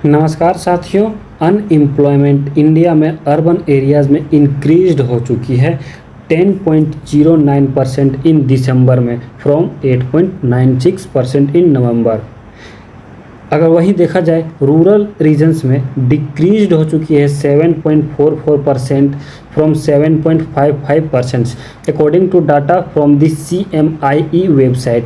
नमस्कार साथियों। Unemployment India में अर्बन एरियाज़ में इंक्रीज्ड हो चुकी है 10.09% इन दिसंबर में फ्रॉम 8.96% इन नवंबर। अगर वहीं देखा जाए रूरल रीजन्स में डिक्रीज्ड हो चुकी है 7.44% from 7.55% according to data from the CMIE website.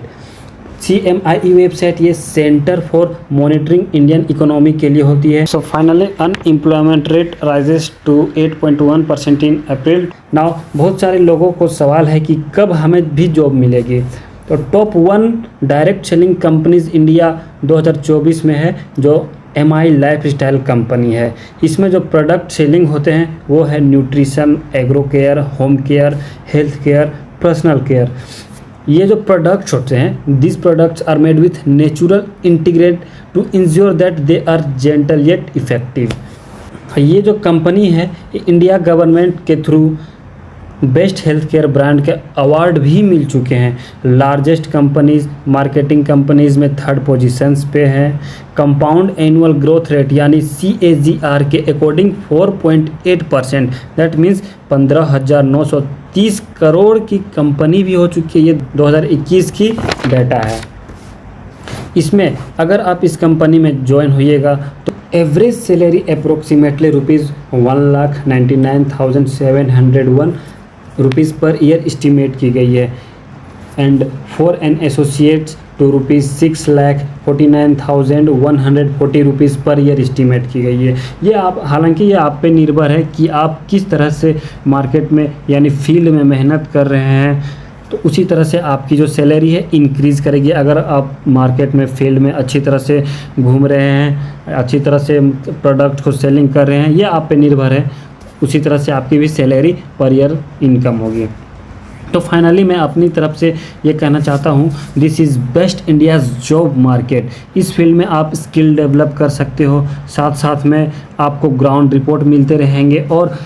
CMIE website ये centre for monitoring Indian economy के लिए होती है। So finally unemployment rate rises to 8.1% in April. Now बहुत सारे लोगों को सवाल है कि कब हमें भी जॉब मिलेगी। तो top 1 direct selling companies India 2024 में है जो MI लाइफस्टाइल कंपनी है। इसमें जो प्रोडक्ट सेलिंग होते हैं वो है nutrition, agro care, home care, health care, personal care. ये जो प्रोडक्ट्स होते हैं this products are made with natural integrate to ensure that they are gentle yet effective. ये जो कंपनी है इंडिया गवर्नमेंट के through best health care brand के award भी मिल चुके हैं। लार्जेस्ट कंपनीज मार्केटिंग कंपनीज में 3rd पोजीशंस पे हैं। कंपाउंड एनुअल ग्रोथ रेट यानी CAGR के अकॉर्डिंग 4.8%, दैट मीन्स 15,930 करोड़ की कंपनी भी हो चुकी है। ये 2021 की डाटा है। इसमें अगर आप इस कंपनी में ज्वाइन होइएगा तो average salary approximately ₹1,99,701 rupees per year estimate की गई है and for an associates to ₹6,49,140 rupees per year estimate की गई है। ये आप हालांकि ये आप पे निर्भर है कि आप किस तरह से मार्केट में यानी फील्ड में मेहनत कर रहे हैं, तो उसी तरह से आपकी जो सैलरी है इंक्रीज़ करेगी। अगर आप मार्केट में फील्ड में अच्छी तरह से घूम रहे हैं, अच्छी तरह से प्रोडक्ट को सेलिंग कर रहे हैं, ये आप पे निर्भर है, उसी तरह से आपकी भी सैलरी पर ईयर इनकम होगी। तो फाइनली मैं अपनी तरफ से ये कहना चाहता हूँ this is best India's job market. इस फील्ड में आप स्किल डेवलप कर सकते हो, साथ साथ में आपको ग्राउंड रिपोर्ट मिलते रहेंगे और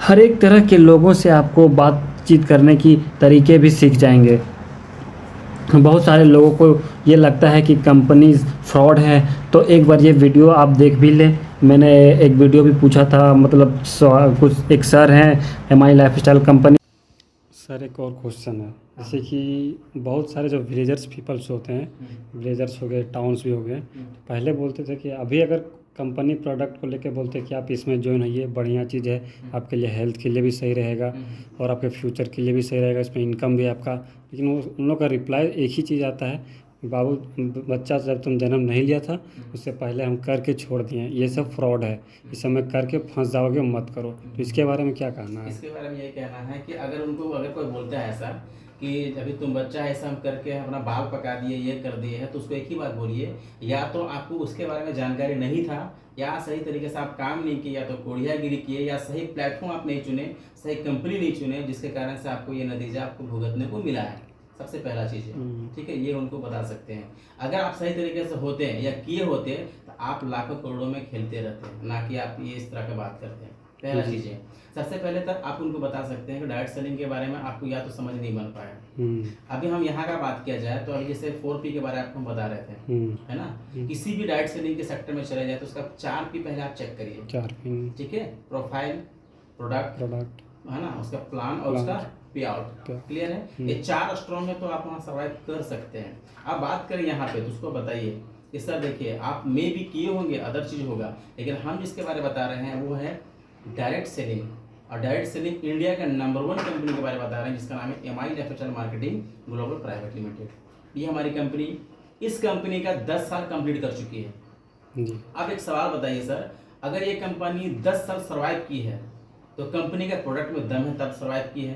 हर एक तरह के लोगों से आपको बातचीत करने की तरीके भी सीख जाएंगे। बहुत सारे लोगों को ये लगता है कि कंपनीज फ्रॉड है, तो एक बार ये वीडियो आप देख भी लें। मैंने एक वीडियो भी पूछा था, मतलब कुछ एक सर हैं MI लाइफस्टाइल कंपनी। सर एक और क्वेश्चन है, जैसे कि बहुत सारे जो विलेजर्स पीपल्स होते हैं, विलेजर्स हो गए, टाउन्स भी हो गए, पहले बोलते थे कि अभी अगर कंपनी प्रोडक्ट को लेके बोलते हैं कि आप इसमें ज्वाइन होइए, बढ़िया चीज़ है, आपके लिए हेल्थ के लिए भी सही रहेगा और आपके फ्यूचर के लिए भी सही रहेगा, इसमें इनकम भी आपका। लेकिन वो उन लोग का रिप्लाई एक ही चीज़ आता है, बाबू बच्चा जब तुम जन्म नहीं लिया था उससे पहले हम करके छोड़ दिए, ये सब फ्रॉड है, इस समय करके फंस जाओगे, मत करो। तो इसके बारे में क्या कहना है? इसके बारे में ये कहना है कि अगर कोई बोलता है ऐसा कि अभी तुम बच्चा है, ऐसा हम करके अपना बाल पका दिए, ये कर दिए है, तो उसको एक ही बात बोलिए, या तो आपको उसके बारे में जानकारी नहीं था, या सही तरीके से आप काम नहीं किए, या तो कोढ़ियागिरी किए, या सही प्लेटफॉर्म आप नहीं चुने, सही कंपनी नहीं चुने, जिसके कारण से आपको ये नतीजा आपको भुगतने को मिला है। सबसे पहला चीज़ है, ठीक है, ये उनको बता सकते हैं। अगर आप सही तरीके से होते हैं या किए होते तो आप लाखों करोड़ों में खेलते रहते हैं, ना कि आप ये इस तरह की बात करते हैं। पहला चीज़ है। सबसे पहले तक आप उनको बता सकते हैं कि डायरेक्ट सेलिंग के बारे में आपको या तो समझ नहीं बन पाया। अभी हम यहाँ का बात किया जाए तो अभी जैसे 4P के बारे में आपको हम बता रहे थे, है ना। किसी भी डायरेक्ट सेलिंग के सेक्टर में चले जाए तो उसका 4P पहले आप चेक करिए। 4P, ठीक है, प्रोफाइल, प्रोडक्ट, है ना, उसका प्लान और उसका पे आउट। क्लियर है? ये 4 स्ट्रॉन्ग में तो आप वहाँ सर्वाइव कर सकते हैं। अब बात करें यहाँ पे तो उसको बताइए कि सर देखिए आप मे भी किए होंगे, अदर चीज़ होगा, लेकिन हम जिसके बारे में बता रहे हैं वो है डायरेक्ट सेलिंग। और डायरेक्ट सेलिंग इंडिया का नंबर 1 कंपनी के बारे में बता रहे हैं, जिसका नाम है MI lifestyle marketing global private limited. ये हमारी कंपनी, इस कंपनी का 10 साल कंप्लीट कर चुकी है। अब एक सवाल बताइए सर, अगर ये कंपनी 10 साल सर्वाइव की है तो कंपनी का प्रोडक्ट में दम है तब सर्वाइव की है,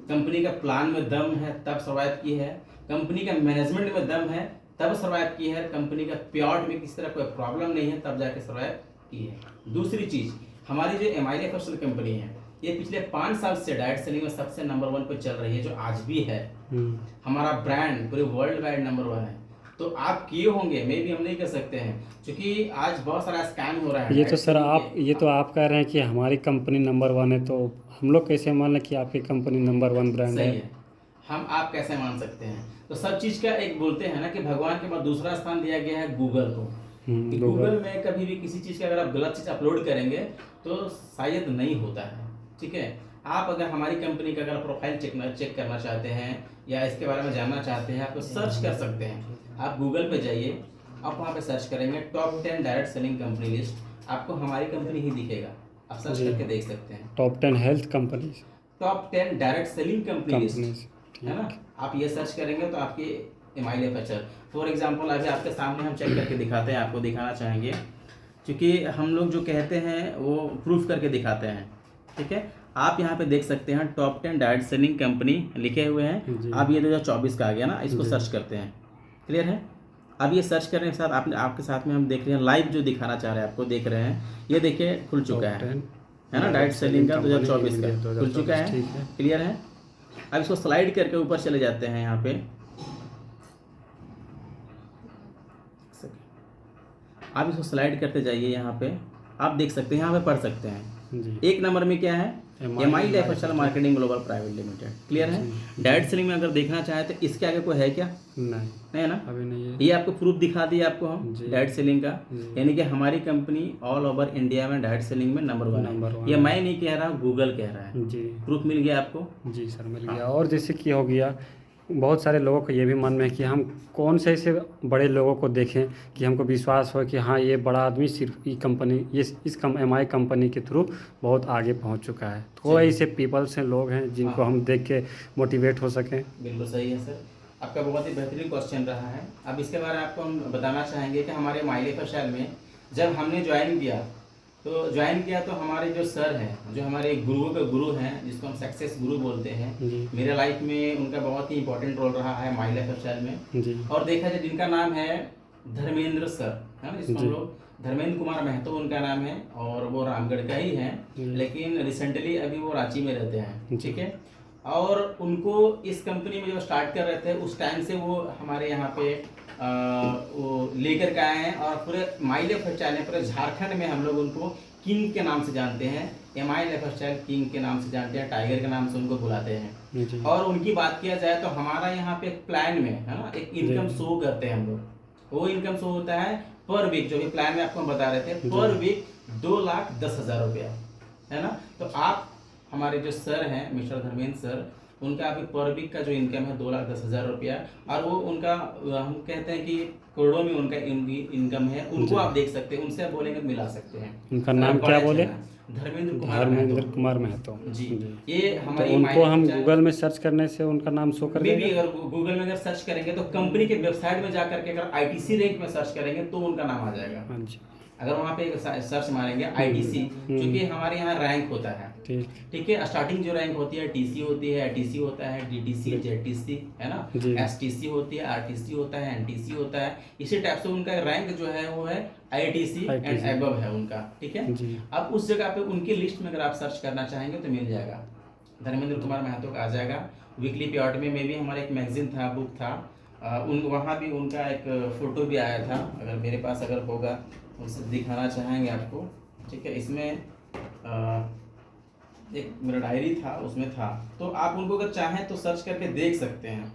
कंपनी का प्लान में दम है तब सर्वाइव की है, कंपनी का मैनेजमेंट में दम है तब सर्वाइव की है, कंपनी का पेआउट में किसी तरह कोई प्रॉब्लम नहीं है तब जाके सर्वाइव की है। दूसरी चीज़, हमारी जो MI लाइफस्टाइल कंपनी है ये पिछले 5 साल से डायरेक्ट सेलिंग में सबसे नंबर 1 पे चल रही है, जो आज भी है। हमारा ब्रांड पूरे वर्ल्ड वाइड नंबर 1 है। तो आप किए होंगे, मे भी हम नहीं कर सकते हैं, क्योंकि आज बहुत सारा स्कैम हो रहा है। ये तो सर आप कह रहे हैं कि हमारी कंपनी नंबर 1 है, तो हम लोग कैसे मान लें कि आपकी कंपनी नंबर 1 ब्रांड है? हम आप कैसे मान सकते हैं? तो सब चीज़ का एक बोलते हैं ना कि भगवान के बाद दूसरा स्थान दिया गया है गूगल को। कि गूगल में कभी भी किसी चीज़ का अगर आप गलत चीज़ अपलोड करेंगे तो शायद नहीं होता है। ठीक है, आप अगर हमारी कंपनी का अगर प्रोफाइल चेक करना चाहते हैं या इसके बारे में जानना चाहते हैं, आप तो सर्च कर सकते हैं। आप गूगल पे जाइए, आप वहाँ पे सर्च करेंगे top 10 direct selling company list, आपको हमारी कंपनी ही दिखेगा। आप सर्च करके देख सकते हैं top 10 health companies, top 10 direct selling company list, है ना। आप ये सर्च करेंगे तो आपकी इमाइल एफएचआर फॉर एग्जांपल अभी आपके सामने हम चेक करके दिखाते हैं, आपको दिखाना चाहेंगे, क्योंकि हम लोग जो कहते हैं वो प्रूफ करके दिखाते हैं। ठीक है, आप यहाँ पे देख सकते हैं टॉप 10 डायरेक्ट सेलिंग कंपनी लिखे हुए हैं। अब ये 2024 का आ गया ना, इसको सर्च करते हैं। क्लियर है, अब ये सर्च करने के साथ आपके साथ में हम देख रहे हैं लाइव जो दिखाना चाह रहे हैं, आपको देख रहे हैं, ये देखिए खुल चुका है ना, डायरेक्ट सेलिंग का 2024 का खुल चुका है। क्लियर है, अब इसको स्लाइड करके ऊपर चले जाते हैं। यहाँ पे आप इसको स्लाइड करते जाइए, यहाँ पे आप देख सकते हैं, यहाँ पे पढ़ सकते हैं जी। एक नंबर में क्या है, MI lifestyle marketing global private limited. Clear है, डायरेक्ट सेलिंग में अगर देखना चाहे तो इसके आगे कोई है क्या? नहीं है ना, अभी नहीं है। ये आपको प्रूफ दिखा दिया आपको हम डायरेक्ट सेलिंग का, यानी कि हमारी कंपनी ऑल ओवर इंडिया में डायरेक्ट सेलिंग में नंबर 1 है। ये मैं नहीं कह रहा, गूगल कह रहा है जी। प्रूफ मिल गया आपको? जी सर मिल गया। और जैसे कि हो गया, बहुत सारे लोगों को ये भी मन में है कि हम कौन से ऐसे बड़े लोगों को देखें कि हमको विश्वास हो कि हाँ ये बड़ा आदमी सिर्फ ये कंपनी इस एमआई कंपनी के थ्रू बहुत आगे पहुंच चुका है। तो ऐसे पीपल्स हैं, लोग हैं जिनको हम देख के मोटिवेट हो सकें। बिल्कुल सही है सर, आपका बहुत ही बेहतरीन क्वेश्चन रहा है। अब इसके बारे में आपको हम बताना चाहेंगे कि हमारे एमआई लाइफस्टाइल में जब हमने ज्वाइन किया तो हमारे जो सर हैं, जो हमारे गुरुओं के गुरु हैं, जिसको हम सक्सेस गुरु बोलते हैं, मेरे लाइफ में उनका बहुत ही इंपॉर्टेंट रोल रहा है माई लाइफस्टाइल में। और देखा जाए जिनका नाम है धर्मेंद्र सर, है ना, जिसको हम लोग धर्मेंद्र कुमार महतो उनका नाम है, और वो रामगढ़ का ही है, लेकिन रिसेंटली अभी वो रांची में रहते हैं। ठीक है, और उनको इस कंपनी में जो स्टार्ट कर रहे थे उस टाइम से वो हमारे यहाँ पे वो लेकर के आए हैं, और पूरे माई लाइफस्टाइल में पूरे झारखंड में हम लोग उनको किंग के नाम से जानते हैं, एमआई लाइफस्टाइल किंग के नाम से जानते हैं, टाइगर के नाम से उनको बुलाते हैं। और उनकी बात किया जाए तो हमारा यहाँ पे एक प्लान में है ना, एक इनकम शो करते हैं हम लोग। वो इनकम शो होता है पर वीक, जो भी प्लान में आपको हम बता रहे थे, पर वीक 2,10,000 रुपया, है ना। तो आप हमारे जो सर हैं मिस्टर धर्मेंद्र सर, उनका अभी पर वीक का जो इनकम है 2,10,000 रुपया, और वो उनका हम कहते हैं कि करोड़ों में उनका इनकम है। उनको आप देख सकते हैं, उनसे आप बोलेंगे मिला सकते हैं। उनका नाम क्या बोले? धर्मेंद्र कुमार महतो जी। ये हमारी तो उनको हम गूगल में सर्च करने से उनका नाम शो कर देगा। अगर गूगल में अगर सर्च करेंगे तो कंपनी के वेबसाइट में जाकर के अगर आईटीसी रैंक में सर्च करेंगे तो उनका नाम आ जाएगा। हाँ जी, अगर वहाँ पे सर्च मारेंगे आईटीसी, क्योंकि हमारे यहाँ रैंक होता है। ठीक है, स्टार्टिंग जो रैंक होती है टीसी होती है, एटीसी होता है, डीटीसी, जेटीसी, है ना, एसटीसी होती है, आरटीसी होता है, एनटीसी होता है। इसी टाइप से उनका रैंक जो है वो है आईटीसी एंड अबव है उनका। ठीक है, अब उस जगह पे उनकी लिस्ट में अगर आप सर्च करना चाहेंगे तो मिल जाएगा, धर्मेंद्र कुमार महतो का आ जाएगा। वीकली प्योर्ट में भी हमारा एक मैगजीन था, बुक था, वहाँ भी उनका एक फोटो भी आया था। अगर मेरे पास अगर होगा उसे दिखाना चाहेंगे आपको। ठीक है, इसमें एक मेरा डायरी था, उसमें था, तो आप उनको अगर चाहें तो सर्च करके देख सकते हैं,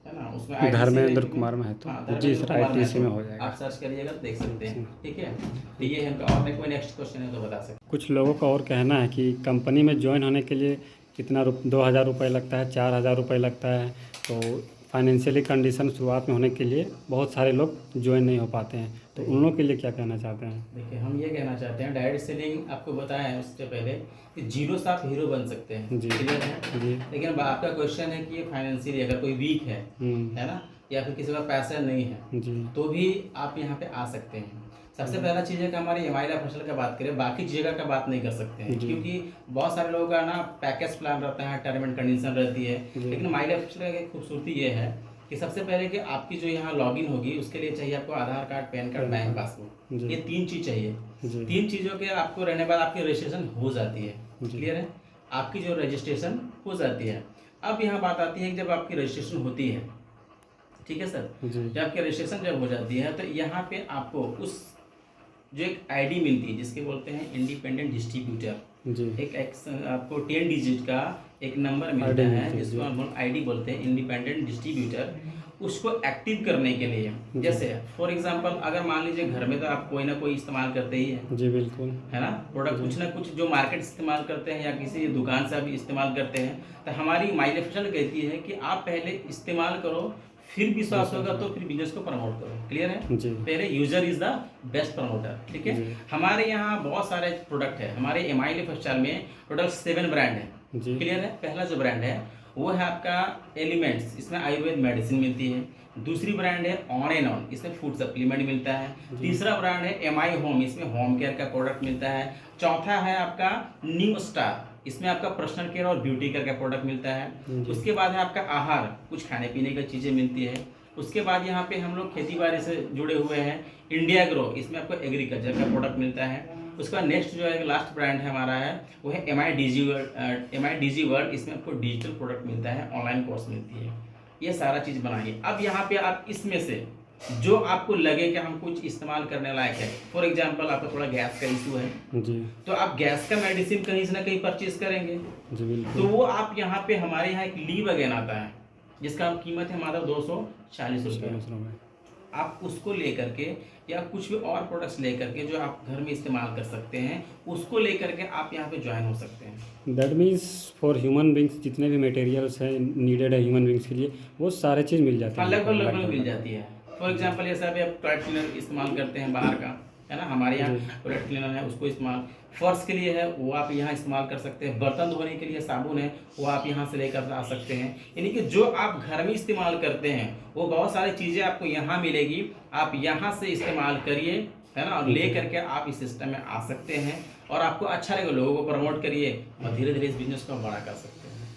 है ना। उसमें धर्मेंद्र कुमार महतो जी सर, आईटीसी में हो जाएगा, आप सर्च करिएगा तो देख सकते हैं। ठीक है, तो ये है उनका। और कोई नेक्स्ट क्वेश्चन है तो बता सकते। कुछ लोगों का और कहना है कि कंपनी में ज्वाइन होने के लिए कितना 2,000 रुपये लगता है, 4,000 रुपये लगता है, तो फाइनेंशियली कंडीशन शुरुआत में होने के लिए बहुत सारे लोग ज्वाइन नहीं हो पाते हैं, तो उन लोगों के लिए क्या कहना चाहते हैं? देखिए, हम ये कहना चाहते हैं, डायरेक्ट सेलिंग आपको बताया है उससे पहले कि जीरो से आप हीरो बन सकते हैं जी। क्लियर है जी। लेकिन आपका क्वेश्चन है कि ये फाइनेंशियली अगर कोई वीक है ना, या फिर किसी का पैसा नहीं है जी, तो भी आप यहाँ पे आ सकते हैं। सबसे पहला चीज़ है कि हमारे एमआई लाइफस्टाइल का बात करें, बाकी जगह का बात नहीं कर सकते हैं, क्योंकि बहुत सारे लोगों का ना पैकेज प्लान रहता है, टर्म एंड कंडीशन रहती है। लेकिन माई लाइफस्टाइल की खूबसूरती ये है कि सबसे पहले कि आपकी जो यहाँ लॉगिन होगी उसके लिए चाहिए आपको Aadhaar card, PAN card, bank passbook, ये 3 चीज़ चाहिए। 3 चीज़ों के आपको रहने बाद आपकी रजिस्ट्रेशन हो जाती है। क्लियर है, आपकी जो रजिस्ट्रेशन हो जाती है। अब यहाँ बात आती है कि जब आपकी रजिस्ट्रेशन होती है, ठीक है सर, जब आपकी रजिस्ट्रेशन जब हो जाती है तो यहाँ पे आपको उस जो एक आईडी मिलती है जिसके बोलते हैं इंडिपेंडेंट डिस्ट्रीब्यूटर, एक आपको 10 डिजिट का एक नंबर मिलता है जिसको हम आईडी बोलते हैं, इंडिपेंडेंट डिस्ट्रीब्यूटर। उसको एक्टिव करने के लिए, जैसे फॉर एग्जांपल अगर मान लीजिए घर में तो आप कोई ना कोई इस्तेमाल करते ही हैं, जी बिल्कुल, है ना, प्रोडक्ट कुछ ना कुछ जो मार्केट इस्तेमाल करते हैं या किसी दुकान से आप इस्तेमाल करते हैं, तो हमारी माई लाइफस्टाइल कहती है कि आप पहले इस्तेमाल करो, फिर विश्वास होगा तो फिर बिजनेस को प्रमोट करो। क्लियर है? जी पहले user is the best promoter. ठीक है, हमारे यहाँ बहुत सारे प्रोडक्ट है, हमारे एमआई लाइफस्टाइल में टोटल 7 ब्रांड है। क्लियर है? पहला जो ब्रांड है वो है आपका एलिमेंट्स, इसमें आयुर्वेद मेडिसिन मिलती है। दूसरी ब्रांड है ऑन एंड ऑन, इसमें फूड सप्लीमेंट मिलता है। तीसरा ब्रांड है एमआई होम, इसमें होम केयर का प्रोडक्ट मिलता है। चौथा है आपका न्यू स्टार, इसमें आपका पर्सनल केयर और ब्यूटी केयर का प्रोडक्ट मिलता है। उसके बाद है आपका आहार, कुछ खाने पीने की चीज़ें मिलती है। उसके बाद यहाँ पे हम लोग खेती बाड़ी से जुड़े हुए हैं, इंडिया ग्रो, इसमें आपको एग्रीकल्चर का प्रोडक्ट मिलता है। उसके बाद नेक्स्ट जो है लास्ट ब्रांड है हमारा है वो है M I D G world, इसमें आपको डिजिटल प्रोडक्ट मिलता है, ऑनलाइन कोर्स मिलती है। ये सारा चीज़ बनाइए। अब यहाँ पे आप इसमें से जो आपको लगे कि हम कुछ इस्तेमाल करने लायक है, फॉर एग्जांपल आपका थोड़ा गैस का इशू है जी, तो आप गैस का मेडिसिन कहीं से ना कहीं परचेज करेंगे, जी बिल्कुल, तो वो आप यहाँ पे हमारे यहाँ एक लीव अगेन आता है जिसका कीमत है मात्र 240 रुपये। आप उसको लेकर के या कुछ भी और प्रोडक्ट्स लेकर के जो आप घर में इस्तेमाल कर सकते हैं उसको लेकर के आप यहाँ पे ज्वाइन हो सकते हैं। That means for human beings जितने भी मटेरियल्स हैं नीडेड है ह्यूमन बींग्स के लिए वो सारे चीज़ मिल जाते हैं, लगभग मिल जाती है। फॉर एग्जांपल जैसे अभी आप टॉयलेट क्लीनर इस्तेमाल करते हैं बाहर का, है ना, हमारे यहाँ टॉयलेट क्लीनर है उसको इस्तेमाल, फर्श के लिए है वो आप यहाँ इस्तेमाल कर सकते हैं, बर्तन धोने के लिए साबुन है वो आप यहाँ से लेकर आ सकते हैं। यानी कि जो आप घर में इस्तेमाल करते हैं वो बहुत सारी चीज़ें आपको यहाँ मिलेगी, आप यहाँ से इस्तेमाल करिए, है ना, और ले करके आप इस सिस्टम में आ सकते हैं और आपको अच्छा लगेगा, लोगों को प्रमोट करिए और धीरे धीरे इस बिजनेस को बड़ा कर सकते हैं।